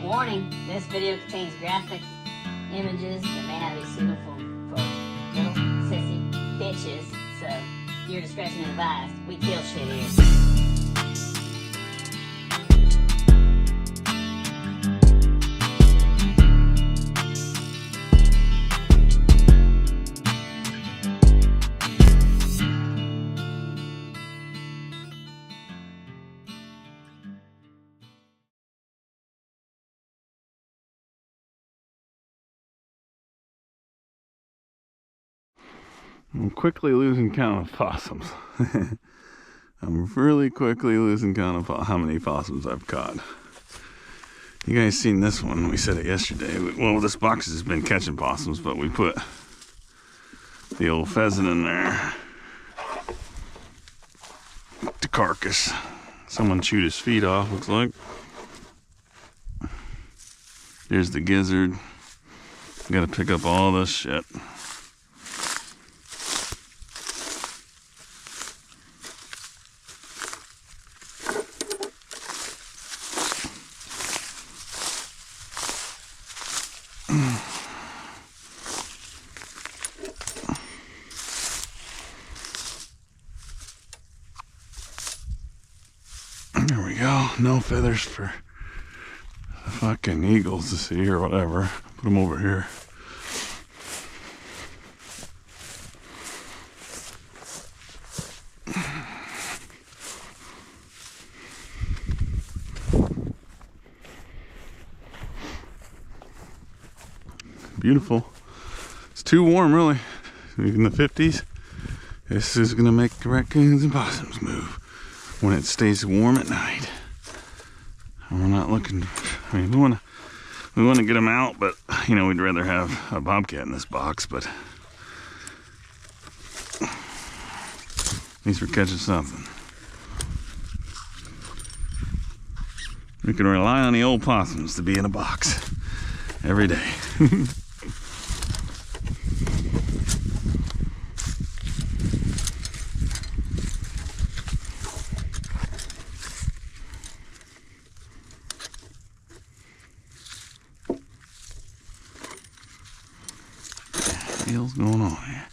Warning, this video contains graphic images that may not be suitable for little sissy bitches, so your discretion is advised. We kill shit here. I'm quickly losing count of possums. I'm really quickly losing count of how many possums I've caught. You guys seen this one? We said it yesterday. Well, this box has been catching possums, but we put the old pheasant in there. The carcass. Someone chewed his feet off, looks like. There's the gizzard. Gotta pick up all this shit. There we go. No feathers for the fucking eagles to see or whatever. Put them over here. Beautiful. It's too warm, really. In the 50s. This is gonna make the raccoons and possums move when it stays warm at night. And we're not looking. I mean, we want to get them out, but you know, we'd rather have a bobcat in this box. But at least we're catching something. We can rely on the old possums to be in a box every day. What the hell's going on here?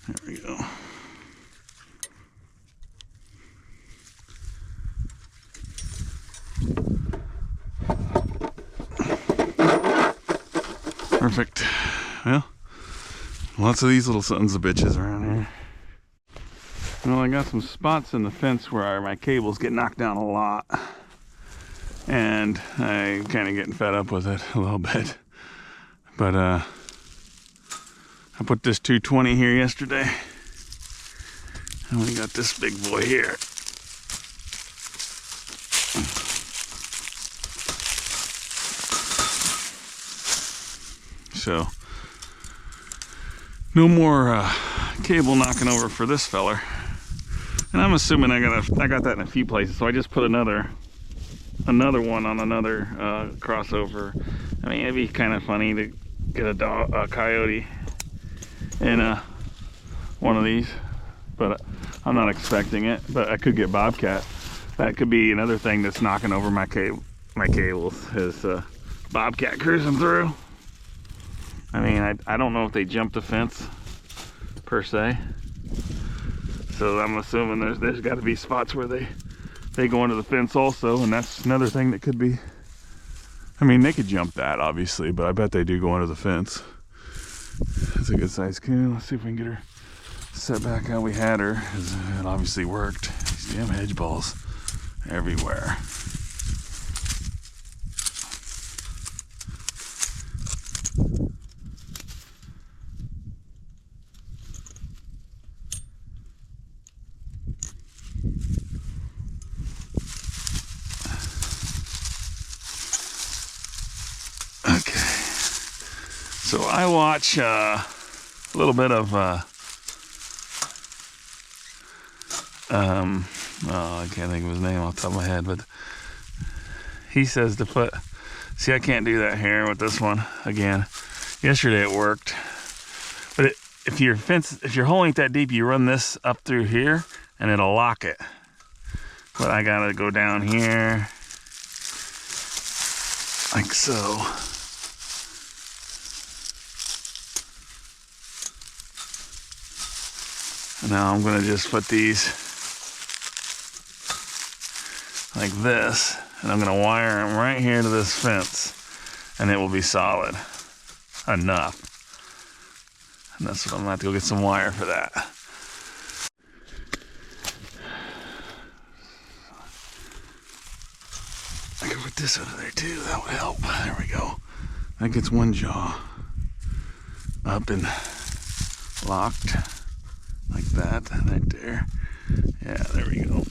There we go. Perfect. Well, lots of these little sons of bitches around here. Well, I got some spots in the fence where my cables get knocked down a lot. And I'm kind of getting fed up with it a little bit. But, I put this 220 here yesterday. And we got this big boy here. So, no more cable knocking over for this feller. And I'm assuming I got that in a few places, so I just put another one on another crossover. I mean, it'd be kind of funny to get a coyote in one of these, but I'm not expecting it. But I could get bobcat. That could be another thing that's knocking over my cables is bobcat cruising through. I mean, I don't know if they jumped the fence per se, so I'm assuming there's got to be spots where they go under the fence also, and that's another thing that could be. I mean, they could jump that obviously, but I bet they do go under the fence. That's a good size coon. Let's see if we can get her set back how we had her. It obviously worked. These damn hedge balls everywhere. Okay. So I watch a little bit of oh, I can't think of his name off the top of my head, but he says to put, see, I can't do that here with this one again. Yesterday it worked, but if you're holding it that deep, you run this up through here and it'll lock it. But I gotta go down here like so. And now I'm gonna just put these like this, and I'm gonna wire them right here to this fence, and it will be solid enough. And that's what I'm gonna have to go get some wire for that. I can put this under there too, that would help. There we go. That gets one jaw up and locked like that, right there. Yeah, there we go.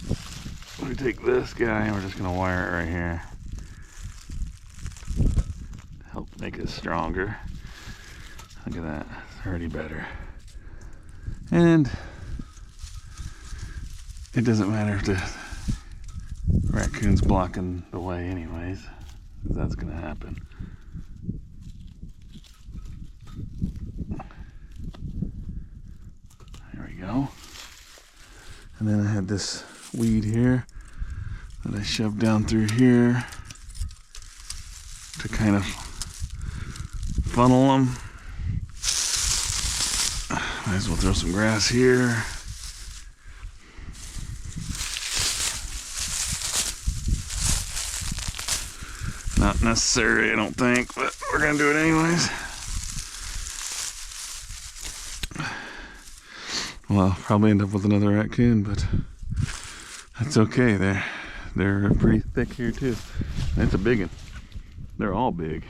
We take this guy and we're just gonna wire it right here. Help make it stronger. Look at that, it's already better. And it doesn't matter if the raccoon's blocking the way anyways, because that's gonna happen. There we go. And then I had this weed here that I shoved down through here to kind of funnel them. Might as well throw some grass here. Not necessary, I don't think, but we're gonna do it anyways. Well, I'll probably end up with another raccoon, but that's okay. They're pretty thick here too. It's a big one. They're all big.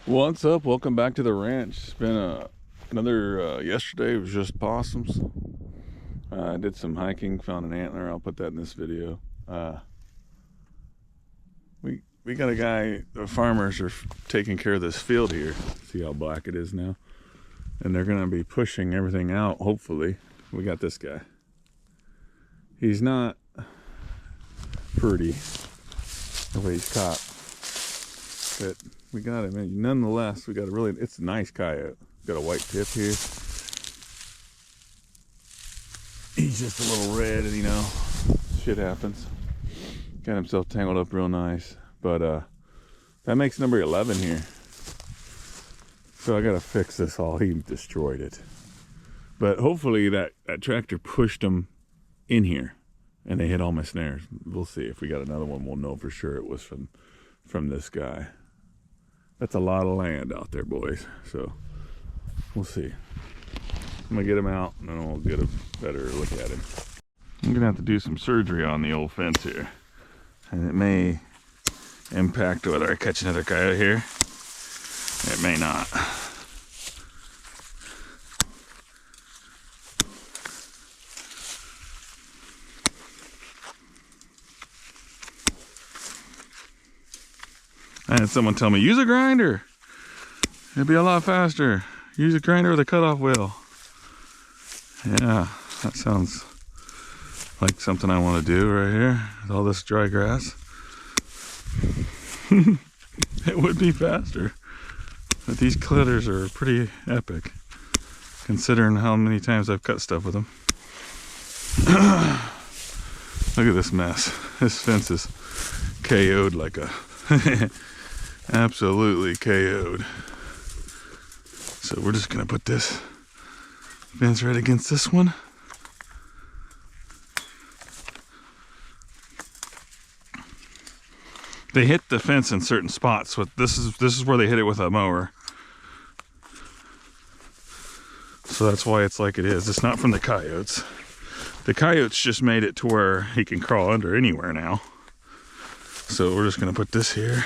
What's up? Welcome back to the ranch. It's been another yesterday was just possums. I did some hiking, found an antler. I'll put that in this video. We got a guy, the farmers are taking care of this field here. See how black it is now? And they're gonna be pushing everything out, hopefully. We got this guy. He's not pretty the way he's caught, but we got him. And nonetheless, we got a really, it's a nice coyote. Got a white tip here. He's just a little red, and you know, shit happens. Got himself tangled up real nice. But that makes number 11 here. So I gotta fix this all. He destroyed it. But hopefully that tractor pushed him in here and they hit all my snares. We'll see. If we got another one, we'll know for sure it was from this guy. That's a lot of land out there, boys. So we'll see. I'm gonna get him out and then we'll get a better look at him. I'm gonna have to do some surgery on the old fence here. And it may impact whether I catch another coyote here. It may not. I had someone tell me, use a grinder. It'd be a lot faster. Use a grinder with a cutoff wheel. Yeah, that sounds like something I want to do right here with all this dry grass. It would be faster. But these clitters are pretty epic, considering how many times I've cut stuff with them. Look at this mess. This fence is KO'd like a absolutely KO'd. So we're just gonna put this fence right against this one. They hit the fence in certain spots. With this is where they hit it with a mower. So that's why it's like it is. It's not from the coyotes. The coyotes just made it to where he can crawl under anywhere now. So we're just gonna put this here.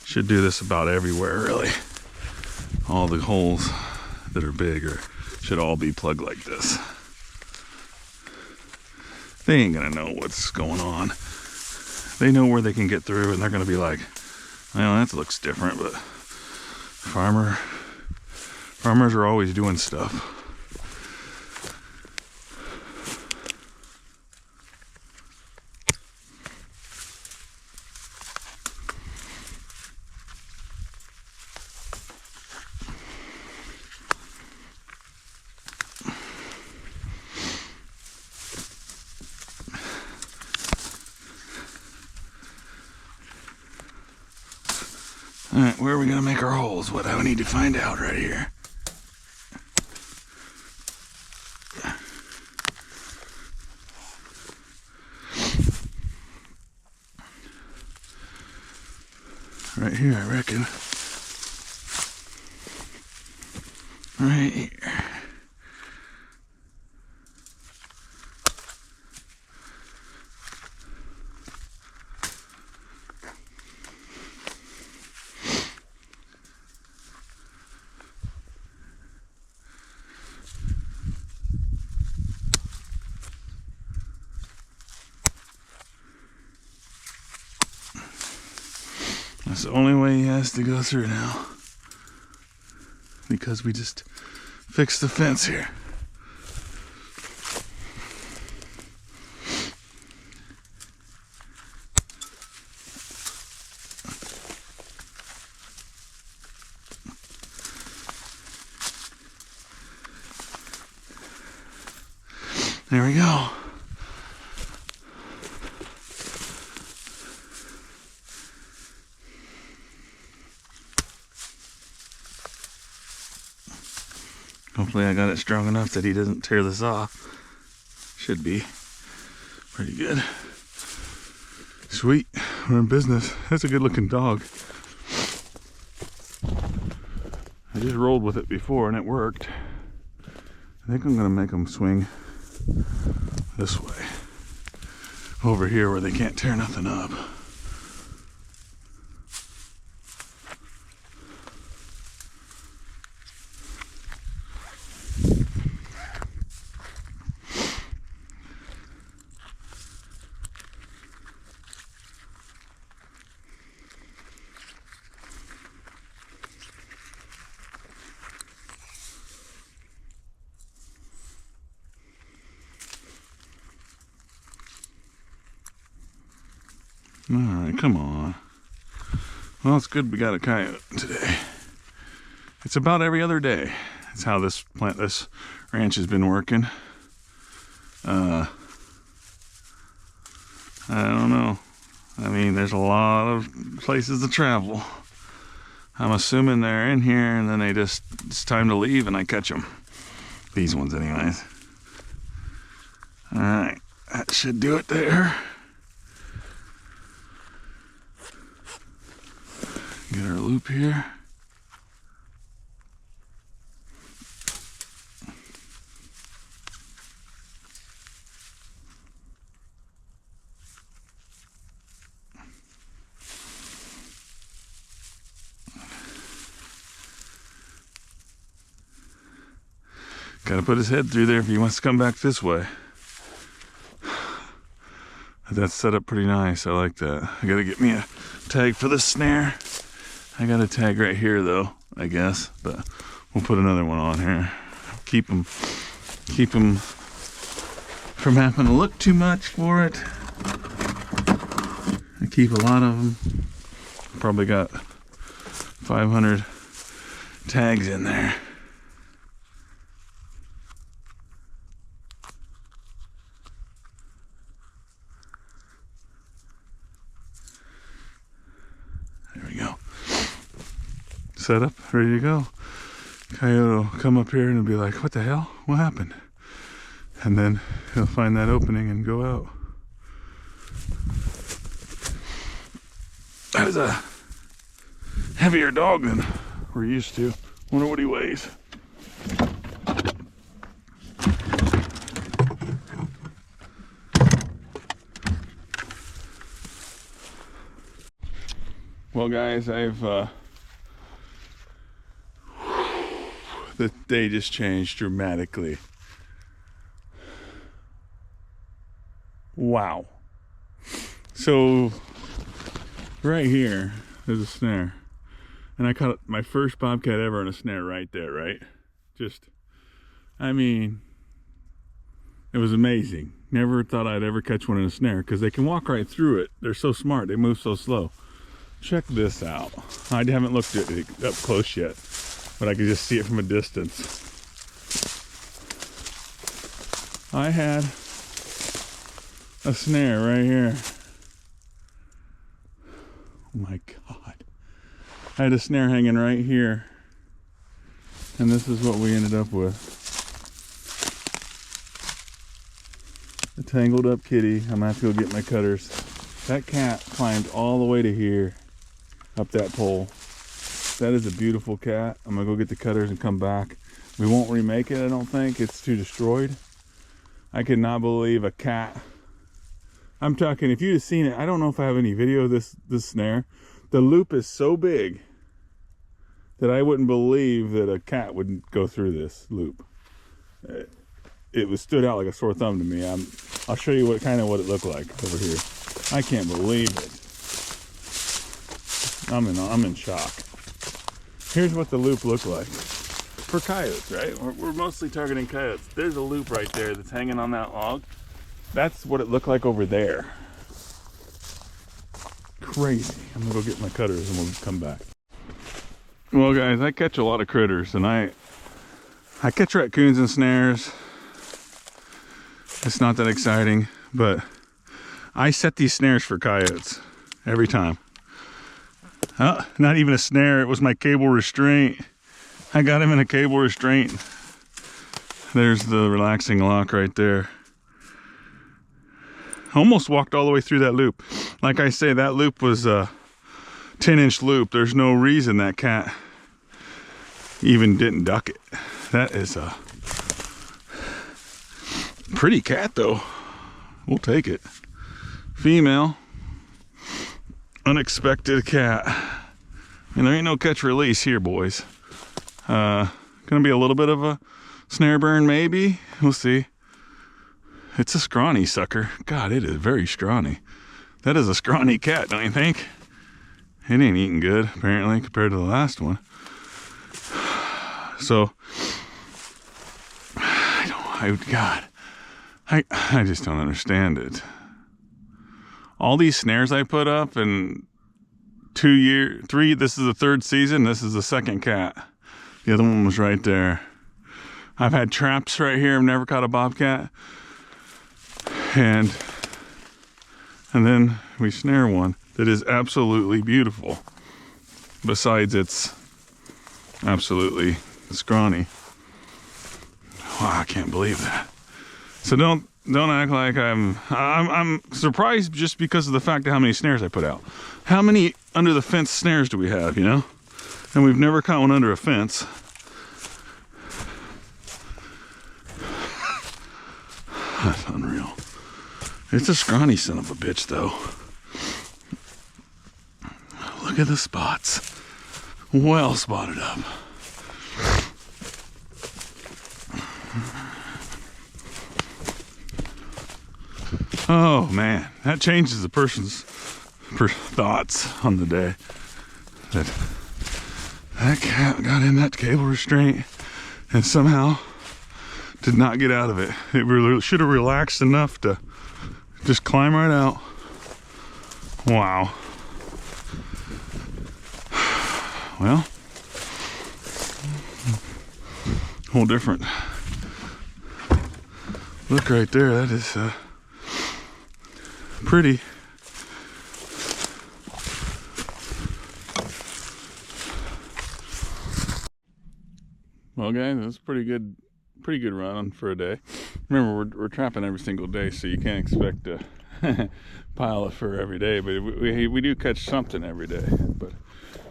Should do this about everywhere, really. All the holes that are big should all be plugged like this. They ain't gonna know what's going on. They know where they can get through, and they're gonna be like, well, that looks different, but farmers are always doing stuff. Alright, where are we gonna make our holes? What do I need to find out right here? Right here, I reckon. Right here. That's the only way he has to go through now. Because we just fixed the fence here. There we go. Hopefully I got it strong enough that he doesn't tear this off. Should be pretty good. Sweet, we're in business. That's a good looking dog. I just rolled with it before and it worked. I think I'm gonna make them swing this way. Over here where they can't tear nothing up. Alright, come on. Well, it's good we got a coyote today. It's about every other day. That's how this ranch has been working. I don't know. I mean, there's a lot of places to travel. I'm assuming they're in here and then it's time to leave and I catch them. These ones anyways. Alright, that should do it there. Get our loop here. Gotta put his head through there if he wants to come back this way. That's set up pretty nice. I like that. I gotta get me a tag for the snare. I got a tag right here though, I guess, but we'll put another one on here. Keep him from having to look too much for it. I keep a lot of them. Probably got 500 tags in there. There we go. Set up, ready to go. Coyote will come up here and be like, what the hell? What happened? And then he'll find that opening and go out. That is a heavier dog than we're used to. Wonder what he weighs. Well guys, the day just changed dramatically. Wow. So right here there's a snare. And I caught my first bobcat ever on a snare right there, right? I mean, it was amazing. Never thought I'd ever catch one in a snare because they can walk right through it. They're so smart, they move so slow. Check this out. I haven't looked at it up close yet, but I could just see it from a distance. I had a snare right here. Oh my God. I had a snare hanging right here, and this is what we ended up with. A tangled up kitty. I'm gonna have to go get my cutters. That cat climbed all the way to here, up that pole. That is a beautiful cat. I'm gonna go get the cutters and come back. We won't remake it, I don't think. It's too destroyed. I could not believe a cat. I'm talking, if you'd have seen it, I don't know if I have any video of this snare. The loop is so big that I wouldn't believe that a cat would go through this loop. It was stood out like a sore thumb to me. I'll show you what it looked like over here. I can't believe it. I'm in shock. Here's what the loop looked like for coyotes, right? We're mostly targeting coyotes. There's a loop right there that's hanging on that log. That's what it looked like over there. Crazy. I'm gonna go get my cutters and we'll come back. Well guys, I catch a lot of critters, and I catch raccoons and snares. It's not that exciting, but I set these snares for coyotes every time. Oh, not even a snare, it was my cable restraint. I got him in a cable restraint. There's the relaxing lock right there. Almost walked all the way through that loop. Like I say, that loop was a 10-inch loop. There's no reason that cat even didn't duck it. That is a pretty cat though. We'll take it. Female. Unexpected cat. And there ain't no catch release here, boys. Gonna be a little bit of a snare burn maybe. We'll see. It's a scrawny sucker. God, it is very scrawny. That is a scrawny cat, don't you think? It ain't eating good, apparently, compared to the last one. So, I just don't understand it. All these snares I put up in 3, this is the 3rd season, this is the 2nd cat. The other one was right there. I've had traps right here, I've never caught a bobcat. And then we snare one that is absolutely beautiful. Besides, it's absolutely scrawny. Wow, I can't believe that. So don't act like I'm surprised just because of the fact of how many snares I put out. How many under the fence snares do we have, you know? And we've never caught one under a fence. That's unreal. It's a scrawny son of a bitch, though. Look at the spots. Well spotted up. Oh man, that changes the person's thoughts on the day. That cat got in that cable restraint and somehow did not get out of it. It really should have relaxed enough to just climb right out. Wow. Well, whole different look right there. That is pretty. Well guys, that's pretty good run for a day. Remember, we're trapping every single day, so you can't expect to pile it for every day, but we do catch something every day. But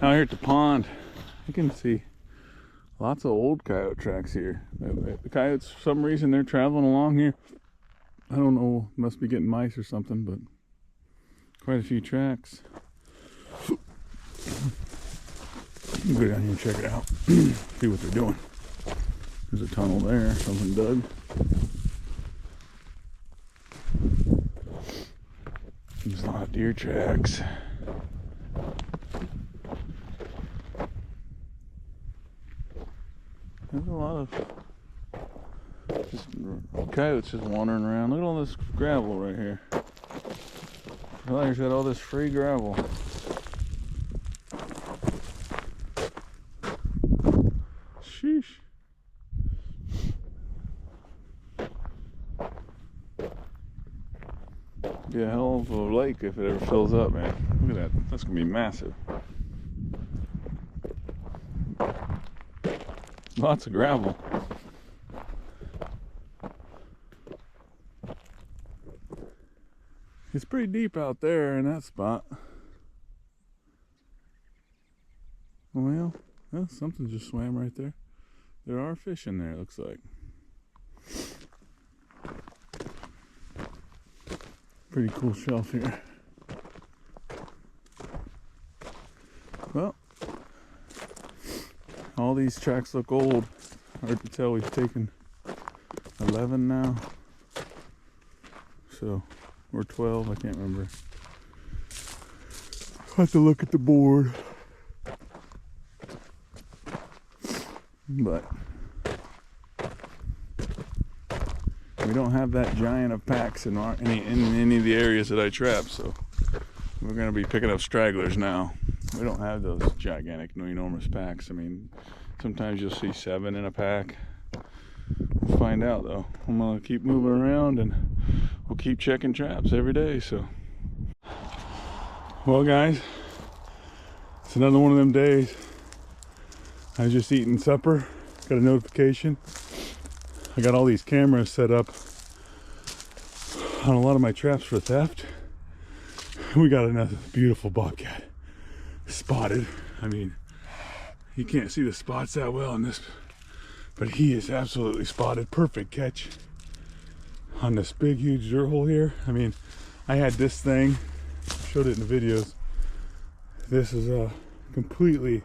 out here at the pond, you can see lots of old coyote tracks here. The coyotes, for some reason, they're traveling along here. I don't know, must be getting mice or something, but quite a few tracks. You can go down here and check it out, see what they're doing. There's a tunnel there, something dug. There's a lot of deer tracks. There's a lot of just coyotes just wandering around. Look at all this gravel right here. Flairs got all this free gravel. Sheesh. Be a hell of a lake if it ever fills up, man. Look at that. That's gonna be massive. Lots of gravel. It's pretty deep out there in that spot. Well, something just swam right there. There are fish in there, it looks like. Pretty cool shelf here. Well, all these tracks look old. Hard to tell, we've taken 11 now. So, or 12, I can't remember. I'll have to look at the board. But we don't have that giant of packs in any of the areas that I trap, so we're going to be picking up stragglers now. We don't have those gigantic, enormous packs. I mean, sometimes you'll see 7 in a pack. We'll find out though. I'm going to keep moving around and we'll keep checking traps every day. So, well guys, it's another one of them days. I was just eating supper, got a notification. I got all these cameras set up on a lot of my traps for theft. We got another beautiful bobcat spotted. I mean, you can't see the spots that well in this, but he is absolutely spotted. Perfect catch on this big, huge dirt hole here. I mean, I had this thing, showed it in the videos. This is completely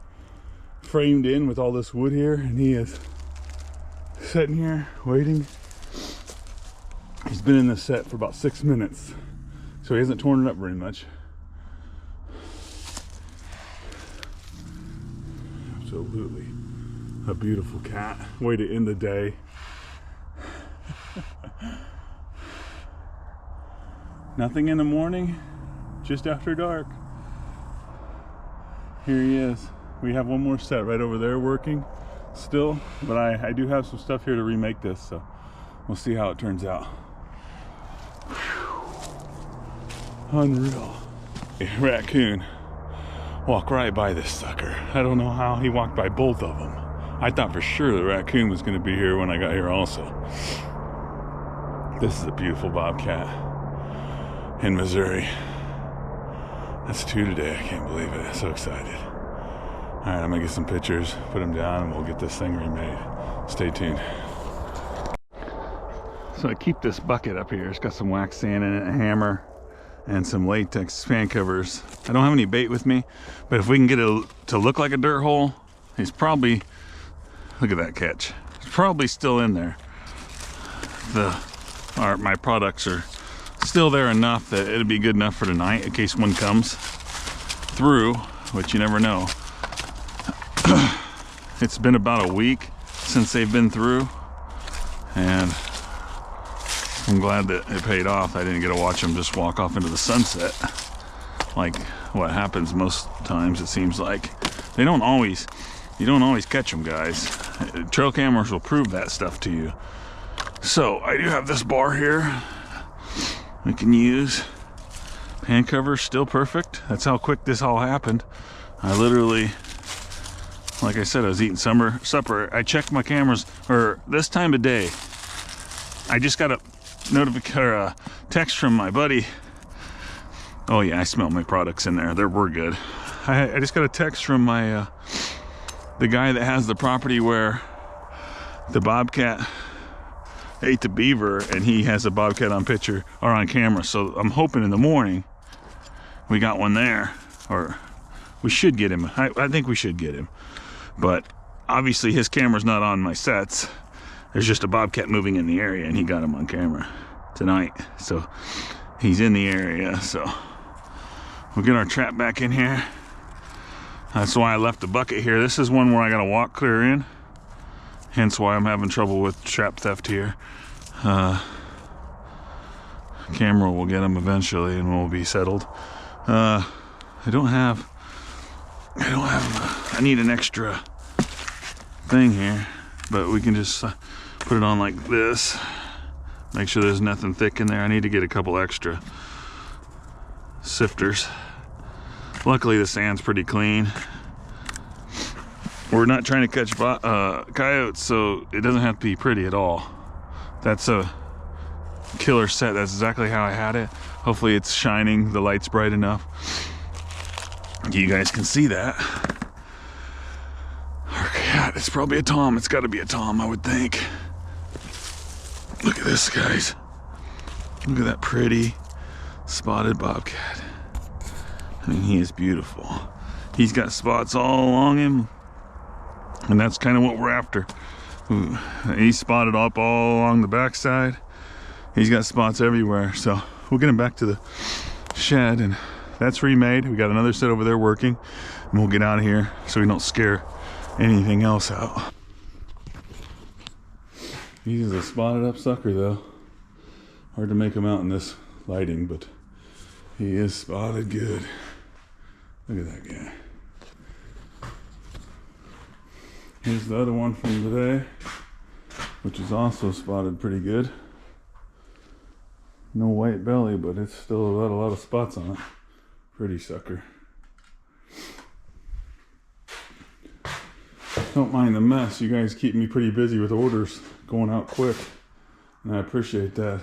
framed in with all this wood here, and he is sitting here waiting. He's been in this set for about 6 minutes, so he hasn't torn it up very much. Absolutely a beautiful cat. Way to end the day. Nothing in the morning, just after dark. Here he is. We have one more set right over there working still, but I do have some stuff here to remake this, so we'll see how it turns out. Whew. Unreal. A raccoon walked right by this sucker. I don't know how he walked by both of them. I thought for sure the raccoon was going to be here when I got here also. This is a beautiful bobcat in Missouri. That's 2 today. I can't believe it. I'm so excited. All right, I'm gonna get some pictures, put them down, and we'll get this thing remade. Stay tuned. So I keep this bucket up here. It's got some wax sand in it, a hammer, and some latex fan covers. I don't have any bait with me, but if we can get it to look like a dirt hole, he's probably, look at that catch. He's probably still in there. My products are still there enough that it'd be good enough for tonight in case one comes through, which you never know. It's been about a week since they've been through, and I'm glad that it paid off. I didn't get to watch them just walk off into the sunset like what happens most times. It seems like you don't always catch them, guys. Trail cameras will prove that stuff to you. So I do have this bar here we can use. Hand cover still perfect. That's how quick this all happened. I literally, like I said, I was eating supper. I checked my cameras, or this time of day, I just got a text from my buddy. Oh yeah, I smell my products in there. We're good. I just got a text from my the guy that has the property where the bobcat ate the beaver, and he has a bobcat on picture or on camera. So I'm hoping in the morning we got one there, or we should get him. I think we should get him. But obviously his camera's not on my sets. There's just a bobcat moving in the area, and he got him on camera tonight. So he's in the area. So we'll get our trap back in here. That's why I left the bucket here. This is one where I gotta walk clear in. Hence why I'm having trouble with trap theft here. Camera will get him eventually, and we'll be settled. I need an extra thing here, but we can just put it on like this. Make sure there's nothing thick in there. I need to get a couple extra sifters. Luckily the sand's pretty clean. we're not trying to catch coyotes, so it doesn't have to be pretty at all. That's a killer set. That's exactly how I had it. Hopefully it's shining, the light's bright enough. You guys can see that. Our cat, it's probably a tom. It's got to be a tom, I would think. Look at this, guys. Look at that pretty spotted bobcat. I mean, he is beautiful. He's got spots all along him, and that's kind of what we're after. Ooh, he's spotted up all along the backside. He's got spots everywhere, so we'll get him back to the shed, and that's remade. We got another set over there working, and we'll get out of here so we don't scare anything else out. He's a spotted up sucker, though. Hard to make him out in this lighting, but he is spotted good. Look at that guy. Here's the other one from today, which is also spotted pretty good. No white belly, but it's still got a lot of spots on it. Pretty sucker. Don't mind the mess. You guys keep me pretty busy with orders going out quick, and I appreciate that.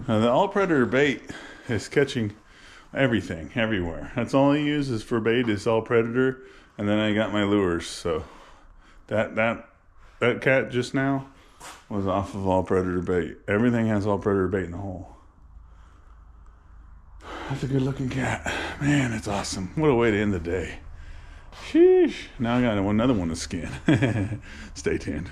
The all predator bait is catching everything, everywhere. That's all I use is for bait, is all predator, and then I got my lures. So that cat just now was off of all predator bait. Everything has all predator bait in the hole. That's a good looking cat. Man, it's awesome. What a way to end the day. Sheesh. Now I got another one to skin. Stay tuned.